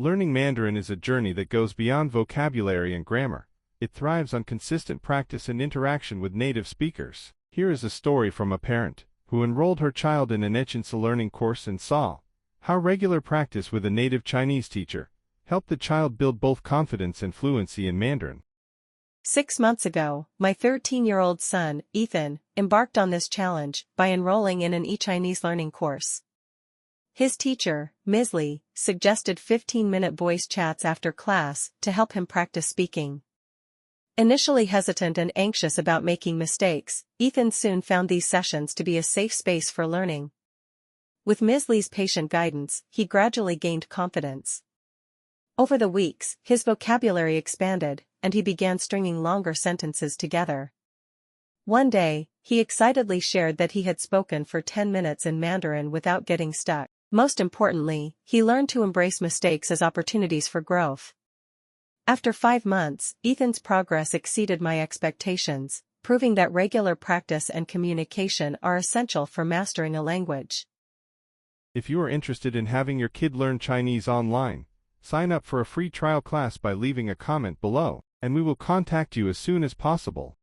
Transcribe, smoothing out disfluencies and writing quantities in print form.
Learning Mandarin is a journey that goes beyond vocabulary and grammar. It thrives on consistent practice and interaction with native speakers. Here is a story from a parent who enrolled her child in an Echinsa learning course and saw how regular practice with a native Chinese teacher helped the child build both confidence and fluency in Mandarin. 6 months ago, my 13-year-old son, Ethan, embarked on this challenge by enrolling in an e-Chinese learning course. His teacher, Ms. Lee, suggested 15-minute voice chats after class to help him practice speaking. Initially hesitant and anxious about making mistakes, Ethan soon found these sessions to be a safe space for learning. With Ms. Lee's patient guidance, he gradually gained confidence. Over the weeks, his vocabulary expanded, and he began stringing longer sentences together. One day, he excitedly shared that he had spoken for 10 minutes in Mandarin without getting stuck. Most importantly, he learned to embrace mistakes as opportunities for growth. After 5 months, Ethan's progress exceeded my expectations, proving that regular practice and communication are essential for mastering a language. If you are interested in having your kid learn Chinese online, sign up for a free trial class by leaving a comment below, and we will contact you as soon as possible.